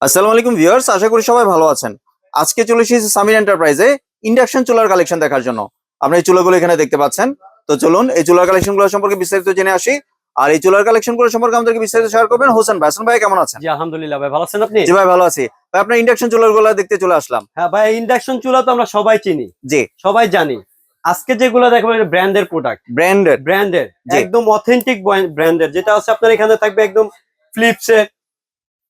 আসসালামু আলাইকুম ভিউয়ার্স, আশা করি সবাই ভালো আছেন। আজকে চলে এসেছি সামির এন্টারপ্রাইজে ইন্ডাকশন চুলার কালেকশন দেখার জন্য। আপনারা এই চুলাগুলো এখানে দেখতে পাচ্ছেন। তো চলুন এই চুলার কালেকশনগুলো সম্পর্কে বিস্তারিত জেনে আসি। আর এই চুলার কালেকশনগুলো সম্পর্কে আমাদেরকে বিস্তারিত শেয়ার করবেন হোসেন ভাই। হোসেন ভাই কেমন আছেন? জি আলহামদুলিল্লাহ ভাই, ভালো আছেন আপনি? জি ভাই ভালো আছি। ভাই আপনার ইন্ডাকশন চুলাগুলো দেখতে চলে আসলাম। হ্যাঁ ভাই, ইন্ডাকশন চুলা তো আমরা সবাই চিনি, জি, সবাই জানি। আজকে যেগুলো দেখবো ব্র্যান্ডের প্রোডাক্ট, ব্র্যান্ডেড। ব্র্যান্ডের জি, একদম অথেন্টিক ব্র্যান্ডের, যেটা হচ্ছে আপনার এখানে থাকবে একদম ফিলিপসের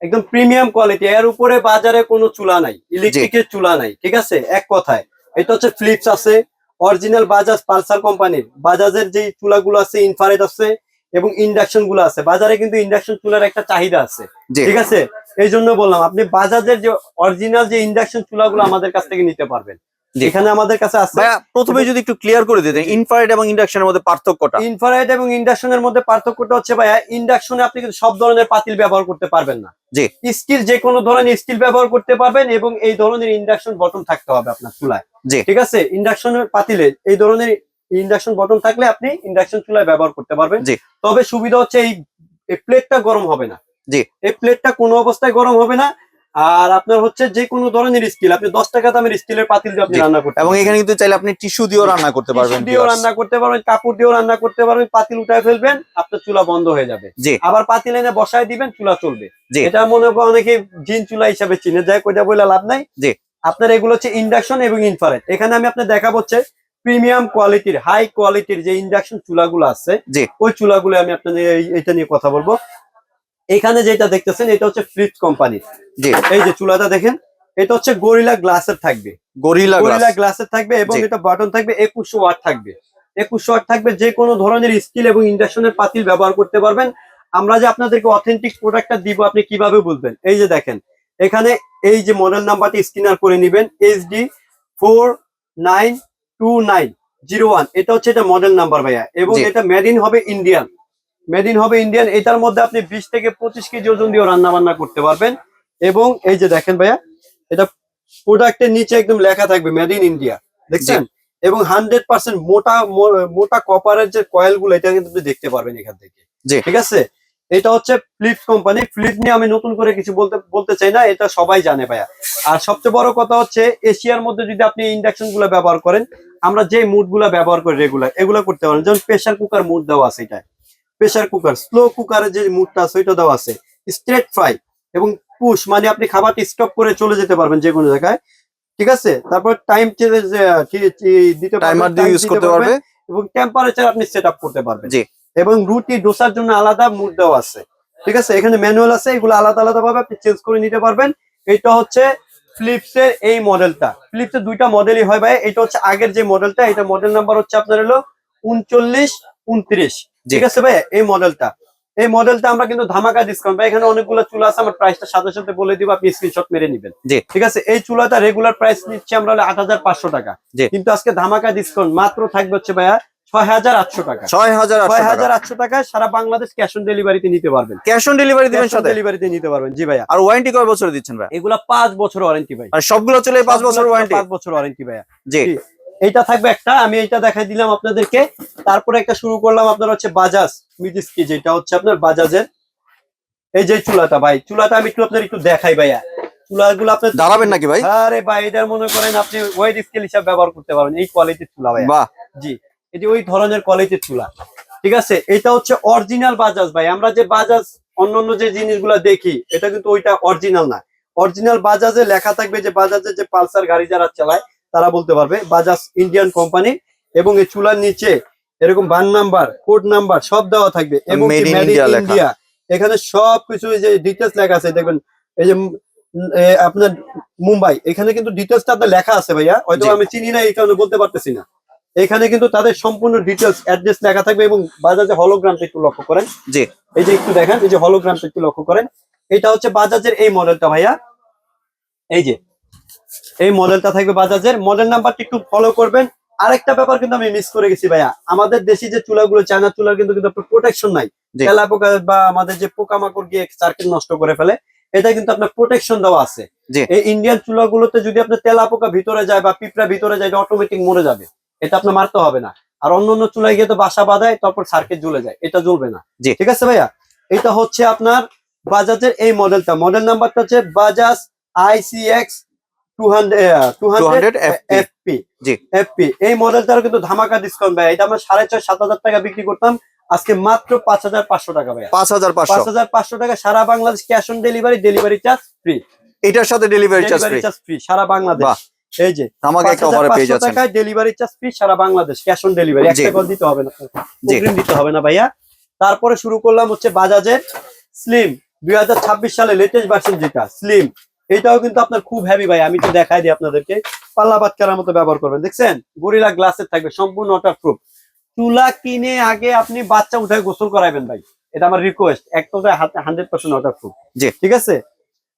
একদম প্রিমিয়াম কোয়ালিটি। এর উপরে বাজারে কোনো চুলা নাই, জি, ইলেকট্রিকের চুলা নাই, ঠিক আছে? এক কথায় এটা হচ্ছে ফিলিপস আছে, অরিজিনাল বাজাজ পালসার কোম্পানির বাজাজের যে চুলাগুলো আছে, ইনফ্রারেড আছে এবং ইন্ডাকশন গুলো আছে। বাজারে কিন্তু ইন্ডাকশন চুলার একটা চাহিদা আছে, জি, ঠিক আছে? এই জন্য বললাম আপনি বাজাজের যে অরিজিনাল যে ইন্ডাকশন চুলাগুলো আমাদের কাছ থেকে নিতে পারবেন, জি। এখানে আমাদের কাছে আছে। ভাইয়া প্রথমে যদি একটু ক্লিয়ার করে দিতেন ইনফ্রারেড এবং ইন্ডাকশনের মধ্যে পার্থক্যটা। ইনফ্রারেড এবং ইন্ডাকশনের মধ্যে পার্থক্যটা হচ্ছে ভাইয়া, ইন্ডাকশনে আপনি কিন্তু সব ধরনের পাতিল ব্যবহার করতে পারবেন না। জি, স্টিল যে কোনো ধরনের স্টিল ব্যবহার করতে পারবেন এবং এই ধরনের ইন্ডাকশন বটন থাকতে হবে আপনার চুলায়, জি, ঠিক আছে? ইন্ডাকশনের পাতিলে এই ধরনের ইন্ডাকশন বটন থাকলে আপনি ইন্ডাকশন চুলায় ব্যবহার করতে পারবেন। জি, তবে সুবিধা হচ্ছে এই প্লেটটা গরম হবে না। জি। এই প্লেটটা কোনো অবস্থায় গরম হবে না। আর আপনার হচ্ছে যে কোনো ধরনের স্টিল, আপনি 10 টাকা দামের স্টিলের পাতিল দিয়ে আপনি জি। রান্না করতে এবং পারবেন। এখানে কিন্তু চাইলে আপনি টিস্যু দিয়েও রান্না করতে পারবেন টিস্যু দিয়েও ভিউয়ার্স। রান্না করতে পারবেন, কাপড় দিয়েও রান্না করতে পারবেন, পাতিল উঠায় ফেলবেন, আপনার চুলা বন্ধ হয়ে যাবে। জি, আবার পাতিল এনে বসায় দিবেন, চুলা চলবে। জি, এটা মনে করেন অনেকে জিন চুলা হিসাবে চিনে যায়, কইটা বলে লাভ নাই। জি, আপনার এগুলো হচ্ছে ইন্ডাকশন এবং ইনফ্রারেড। এখানে আমি আপনার দেখাবো হচ্ছে প্রিমিয়াম কোয়ালিটির, হাই কোয়ালিটির যে ইন্ডাকশন চুলাগুলো আছে, জি, ওই চুলাগুলো আমি আপনাদের এটা নিয়ে কথা বলবো। এখানে যেটা দেখতেছেন এটা হচ্ছে ফিলিপস কোম্পানির। জি। এই যে চুলাটা দেখেন, এটা হচ্ছে গরিলা গ্লাসের থাকবে, গরিলা গ্লাস। গরিলা গ্লাসের থাকবে এবং জি, এটা বাটন থাকবে 2100 ওয়াট থাকবে। 2100 ওয়াট থাকবে, যে কোনো ধরনের স্টিল এবং ইন্ডাকশনের পাতিল ব্যবহার করতে পারবেন। আমরা যে আপনাদেরকে অথেন্টিক প্রোডাক্টটা দিব, আপনি কিভাবে বুঝবেন? এই যে দেখেন, এখানে এই যে মডেল নাম্বারটি স্ক্যানার করে নেবেন, HD492901, এটা হচ্ছে এটা মডেল নাম্বার ভাইয়া। এবং জি, এটা মেড ইন হবে ইন্ডিয়ান, মেড ইন হবে ইন্ডিয়ান। এটার মধ্যে আপনি 20 থেকে 25 কেজি ওজন দিয়েও রান্না বান্না করতে পারবেন। এবং এই যে দেখেন ভাইয়া, এটা প্রোডাক্টের নিচে একদম লেখা থাকবে মেড ইন ইন্ডিয়া, দেখছেন? এবং 100% মোটা মোটা কপারের যে কয়েল গুলো, এটা কিন্তু আপনি দেখতে পারবেন এখান থেকে, জি, ঠিক আছে? এটা হচ্ছে ফিলিপস কোম্পানি। ফিলিপ নিয়ে আমি নতুন করে কিছু বলতে চাই না, এটা সবাই জানে ভাইয়া। আর সবচেয়ে বড় কথা হচ্ছে, এশিয়ার মধ্যে যদি আপনি ইন্ডাকশন গুলো ব্যবহার করেন, আমরা যে মুড গুলা ব্যবহার করি রেগুলার, এগুলো করতে পারেন। যেমন প্রেসার কুকার মুড দেওয়া আছে, এটা প্রেসার কুকার। স্লো কুকারের যে মুডটা আছে ওইটা দেওয়া আছে। স্ট্রেট ফ্রাই এবং পুশ, মানে আপনি খাবারটি স্টপ করে চলে যেতে পারবেন যে কোনো জায়গায়, ঠিক আছে? তারপর টাইম দিতে পারবেন, টাইমার দিয়ে টাইম ইউজ দিতে করতে পারবে। পারবেন এবং টেম্পারেচার আপনি সেট আপ করতে পারবেন। জি, এবং রুটি ডোসার জন্য আলাদা মুড দেওয়া আছে, ঠিক আছে? এখানে ম্যানুয়াল আছে, এগুলো আলাদা আলাদা ভাবে আপনি চেঞ্জ করে নিতে পারবেন। এটা হচ্ছে ফিলিপসের এই মডেলটা। ফিলিপসের দুইটা মডেলই হয় ভাই। এটা হচ্ছে আগের যে মডেলটা, এটা মডেল নাম্বার হচ্ছে আপনার হলো 3929, জি, ঠিক আছে ভাই? এই মডেলটা, এই মডেলটা আমরা কিন্তু ধামাকা ডিসকাউন্ট ভাই। এখানে অনেকগুলো চুলা আছে, আমার প্রাইসটা সাথে সাথে বলে দিব, আপনি স্ক্রিনশট মেরে নেবেন, জি, ঠিক আছে? এই চুলাটা রেগুলার প্রাইস নিচ্ছি আমরা হলো 8500 টাকা, জি। কিন্তু আজকে ধামাকা ডিসকাউন্ট মাত্র থাকবে হচ্ছে ভাইয়া 6800 টাকা। 6800 টাকা। 6800 টাকায় সারা বাংলাদেশ ক্যাশ অন ডেলিভারিতে নিতে পারবেন। ক্যাশ অন ডেলিভারি দিবেন ক্যাশ অন সাথে? ডেলিভারিতে নিতে পারবেন, জি ভাইয়া। আর ওয়ারেন্টি কয় বছর দিচ্ছেন ভাই? এগুলা 5 বছর ওয়ারেন্টি ভাই। আর সবগুলো চলে 5 বছর ওয়ারেন্টি? 5 বছর ওয়ারেন্টি ভাইয়া। জি, জি, এইটা থাকবে একটা, আমি এইটা দেখাই দিলাম আপনাদেরকে। তারপরে একটা শুরু করলাম আপনার হচ্ছে বাজাজ মিডিস্কি, যেটা হচ্ছে আপনার বাজাজের এই যে চুলাটা ভাই। চুলাটা আমি একটু দেখাই ভাইয়া। চুলাগুলো আপনার দাঁড়াবেন নাকি ভাই? আরে ভাই, এটার মনে করেন আপনি ওয়েট স্কেল হিসাবে ব্যবহার করতে পারবেন, এই কোয়ালিটির চুলা ভাইয়া। বাহ, জি, এটি ওই ধরনের কোয়ালিটির চুলা, ঠিক আছে? এটা হচ্ছে অরিজিনাল বাজাজ ভাই। আমরা যে বাজাজ অন্যান্য যে জিনিসগুলো দেখি, এটা কিন্তু ওইটা অরিজিনাল না। অরিজিনাল বাজাজে লেখা থাকবে, যে বাজাজের যে পালসার গাড়ি যারা চালায় তারা বলতে পারবে, বাজাজ ইন্ডিয়ান কোম্পানি। এবং এই চুলার নিচে এরকম বান নাম্বার, কোড নাম্বার সব দেওয়া থাকবে এবং Made in made India in লেখা। ইন্ডিয়া। এখানে সবকিছু এই যে ডিটেলস লেখা আছে দেখবেন। এই যে আপনার মুম্বাই, এখানে কিন্তু ডিটেলসটা আপনার লেখা আছে ভাইয়া। হয়তো জি, আমি চিনি না, এই কারণে বলতে পারতেছি না। এখানে কিন্তু তাদের সম্পূর্ণ ডিটেলস অ্যাড্রেস লেখা থাকবে। এবং বাজাজে হলোগ্রামটা একটু লক্ষ্য করেন, জি, এই যে একটু দেখেন, এই যে হলোগ্রামটা একটু লক্ষ্য করেন। এটা হচ্ছে বাজাজের এই মডেলটা ভাইয়া। এই যে এই মডেলটা থাকবে বাজাজের। মডেল নাম্বারটা একটু ফলো করবেন। আরেকটা ব্যাপার কিন্তু আমি মিস করে গেছি ভাইয়া, আমাদের দেশি যে চুলাগুলো, চায়না চুলার কিন্তু প্রোটেকশন নাই। জি, তেলাপোকা বা আমাদের যে পোকামাকড় গিয়ে সার্কিট নষ্ট করে ফেলে, এটা কিন্তু আপনার প্রোটেকশন দেওয়া আছে। জি, এই ইন্ডিয়ান চুলাগুলোতে যদি আপনার তেলাপোকা ভিতরে যায় বা পিঁপড়া ভিতরে যায়, এটা অটোমেটিক মরে যাবে, এটা আপনার মারতে হবে না। আর অন্যান্য চুলায় গিয়ে তো বাসা বাঁধায়, তারপর সার্কিট জ্বলে যায়, এটা জ্বলবে না, জি, ঠিক আছে ভাইয়া? এটা হচ্ছে আপনার বাজাজের এই মডেলটা, মডেল নাম্বারটা হচ্ছে বাজাজ ICX 200 FP। জি। FP এই মডেলটার কিন্তু ধামাকা ডিসকাউন্ট ভাই, এটা আমরা 6,500-7,000 টাকা বিক্রি করতাম, আজকে মাত্র 5,500 টাকা ভাই। 5,500 5,500 টাকা সারা Bangladesh, cash on delivery, delivery charge free. এটার সাথে ডেলিভারি চার্জ ফ্রি সারা বাংলাদেশ। বাহ, এই যে আমাকে একটা অফারে পেয়ে 5,500 যাচ্ছেন। টাকায় ডেলিভারি চার্জ ফ্রি সারা বাংলাদেশ, ক্যাশ অন ডেলিভারি, জি। 1 টাকাও দিতে হবে না, জি। অগ্রিম দিতে হবে না ভাইয়া। তারপরে শুরু করলাম হচ্ছে বাজাজের স্লিম 2026 সালে লেটেস্ট ভার্সন যেটা স্লিম, এটাও কিন্তু আপনার খুব হেভি ভাই, আমি তো দেখাই দিই আপনাদেরকে, পাল্লা বাটকারার মতো ব্যবহার করবেন, দেখছেন গরিলা গ্লাসের থাকবে, সম্পূর্ণ ওয়াটারপ্রুফ। চুলা কিনে আগে আপনি বাচ্চা উঠে গোসল করাবেন ভাই, এটা আমার রিকোয়েস্ট, এক কথায় 100% ওয়াটারপ্রুফ। জি। ঠিক আছে,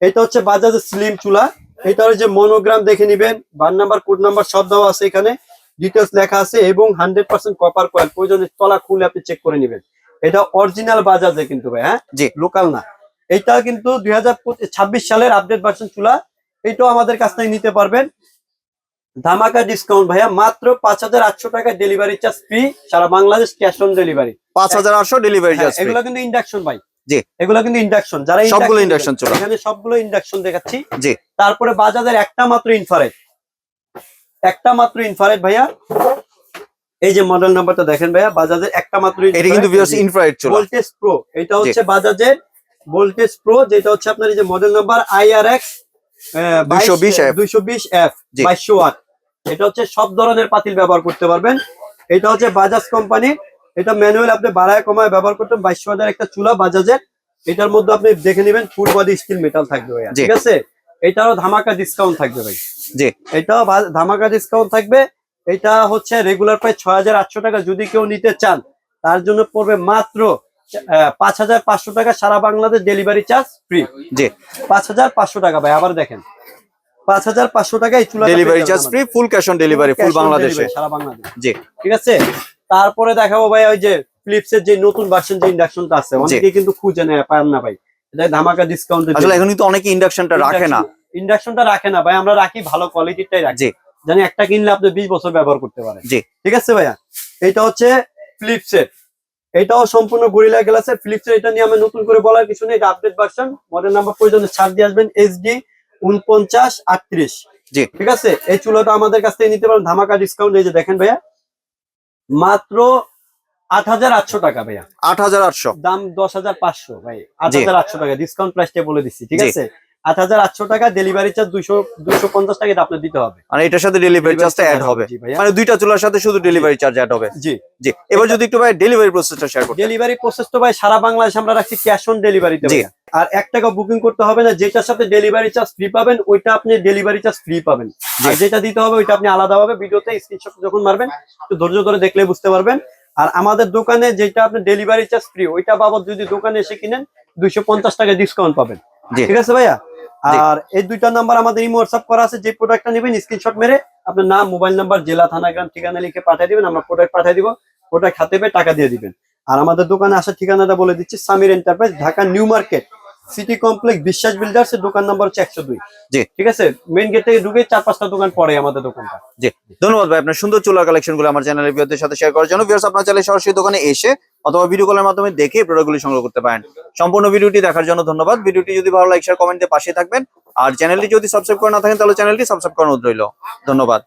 এটা হচ্ছে বাজাজের স্লিম চুলা, এটার যে মনোগ্রাম দেখে নিবেন, বার নাম্বার, কোড নাম্বার সব দেওয়া আছে, এখানে ডিটেলস লেখা আছে, এবং 100% কপার কয়েল, প্রয়োজনে তলা খুলে আপনি চেক করে নেবেন। এটা অরিজিনাল বাজাজে কিন্তু ভাই, হ্যাঁ জি। লোকাল না। এটা কিন্তু 2026 সালের আপডেট ভার্সন চুলা, এটাও আমাদের কাছ থেকে নিতে পারবেন ধামাকা ডিসকাউন্ট ভাইয়া, মাত্র 5,800 টাকা ডেলিভারি চার্জ ফ্রি সারা Bangladesh, cash on delivery. 5,800 delivery charge free. এগুলো কিন্তু ইন্ডাকশন ভাই, জি। এগুলো কিন্তু ইন্ডাকশন, যারা সবগুলো ইন্ডাকশন চুলা, এখানে সবগুলো ইন্ডাকশন দেখাচ্ছি। জি। তারপরে বাজাজের একটা মাত্র ইনফ্রারেড, একটা মাত্র ইনফ্রারেড ভাইয়া, এই যে মডেল নাম্বারটা দেখেন ভাইয়া, বাজাজের একটা মাত্র, এটা কিন্তু ভিউয়ার্স ইনফ্রারেড চুলা, ভোল্টেজ প্রো, এটা হচ্ছে বাজাজের ভোল্টেজ প্রো, যেটা হচ্ছে আপনার এই যে model number IRX 220F 2200 watt. এটা হচ্ছে সব ধরনের পাতিল ব্যবহার করতে পারবেন, এটা হচ্ছে বাজাজ কোম্পানি, এটা ম্যানুয়াল, আপনি বাড়ায় কমায় ব্যবহার করতেন। 2200 একটা চুলা বাজাজের, এটার মধ্যে আপনি দেখে নেবেন ফুল বডি স্টিল মেটাল থাকবে ভাইয়া, ঠিক আছে। এটাও ধামাকা ডিসকাউন্ট থাকবে ভাই, জি। এটাও ধামাকা ডিসকাউন্ট থাকবে। এটা হচ্ছে রেগুলার প্রাইস 6,800 টাকা, যদি কেউ নিতে চান তার জন্য পড়বে মাত্র 5,500 টাকা, সারা বাংলাদেশ ডেলিভারি চার্জ ফ্রি। জি। 5,500 টাকা ভাই, আবার দেখেন 5,500 টাকা এই চুলা delivery charge free, full cash on delivery, full বাংলাদেশে, সারা বাংলাদেশ। জি। ঠিক আছে, তারপরে দেখাবো ভাই ওই যে ফিলিপস এর যে নতুন ভার্সন যে ইন্ডাকশনটা আছে, অনেকে কিন্তু খুঁজে নেয়, পান না ভাই, এটা ধামাকা ডিসকাউন্ট। আসলে এখন কিন্তু অনেকে ইন্ডাকশনটা রাখে না, ইন্ডাকশনটা রাখে না ভাই, আমরা রাখি, ভালো কোয়ালিটিরটাই রাখি, জি। জানি একটা কিনলে আপনি 20 বছর ব্যবহার করতে পারেন, জি। ঠিক আছে ভাইয়া। এটা হচ্ছে ফিলিপস এর, এটাও সম্পূর্ণ গরিলা গ্লাসের, ফিলিপস এর, এটা নিয়ে আমি নতুন করে বলার কিছু নেই, এটা আপডেট ভার্সন, মডেল নাম্বার প্রয়োজনে ছাড় দিয়ে আসবেন SD 4938। জি। ঠিক আছে, এই চুলাটা আমাদের কাছ থেকে নিতে পারেন ধামাকা ডিসকাউন্ট, এই যে দেখেন ভাইয়া, মাত্র 8,800 টাকা ভাইয়া, 8,800, দাম 10,500 ভাই, 8,800 টাকা ডিসকাউন্ট প্রাইসটা বলে দিচ্ছি, ঠিক আছে। 8,800 টাকা, ডেলিভারি চার্জ 250 টাকা, এটা আপনার দিতে হবে, আর এটার সাথে ডেলিভারি চার্জটা অ্যাড হবে, জি ভাইয়া। মানে দুইটা চুলার সাথে শুধু ডেলিভারি চার্জ অ্যাড হবে, জি। জি। এবার যদি একটু ভাই ডেলিভারি প্রসেসটা শেয়ার করতে। ডেলিভারি প্রসেস তো ভাই সারা বাংলাদেশ আমরা রাখছি ক্যাশ অন ডেলিভারিতে, জি। আর 1 টাকা বুকিং করতে হবে না, যেটার সাথে ডেলিভারি চার্জ ফ্রি পাবেন ওইটা আপনি ডেলিভারি চার্জ ফ্রি পাবেন, আর যেটা দিতে হবে ওইটা আপনি আলাদাভাবে ভিডিওতে স্ক্রিনশট যখন মারবেন একটু ধৈর্য ধরে দেখলে বুঝতে পারবেন। আর আমাদের দোকানে যেটা আপনি ডেলিভারি চার্জ ফ্রি, ওইটা বাবদ যদি দোকানে এসে কিনেন 250 টাকা ডিসকাউন্ট পাবেন, জি। ঠিক আছে ভাইয়া। আর এই দুইটা নাম্বার আমাদের ইমো হোয়াটসঅ্যাপ করা আছে, যে প্রোডাক্টটা নেবেন স্ক্রিনশট মেরে আপনার নাম, মোবাইল নাম্বার, জেলা, থানা, গ্রাম, ঠিকানা লিখে পাঠিয়ে দিবেন, আমরা প্রোডাক্ট পাঠিয়ে দিব, প্রোডাক্ট হাতে পেয়ে টাকা দিয়ে দিবেন। আর আমাদের দোকানে আসার ঠিকানাটা বলে দিচ্ছি, Samir enterprise, Dhaka new market, city complex, বিশ্বাস বিল্ডার্স এর দোকান নাম্বার হচ্ছে 102। জি। ঠিক আছে, মেইন গেট থেকে ঢুকে 4-5টা দোকান পরে আমাদের দোকানটা। জি, ধন্যবাদ ভাই আপনার সুন্দর চুলার কালেকশন গুলো আমার চ্যানেলের ভিউয়ারদের সাথে শেয়ার করার জন্য। ভিউয়ার্স, আপনারা চাইলে সরাসরি দোকানে এসে অথবা ভিডিও কলের মাধ্যমে দেখে প্রোডাক্টগুলি সংগ্রহ করতে পারেন। সম্পূর্ণ ভিডিওটি দেখার জন্য ধন্যবাদ। ভিডিওটি যদি ভালো লাগে শেয়ার, কমেন্ট দিয়ে পাশে থাকবেন, আর চ্যানেলটি যদি সাবস্ক্রাইব করে না থাকেন তাহলে চ্যানেলটি সাবস্ক্রাইব করার অনুরোধ রইল। ধন্যবাদ।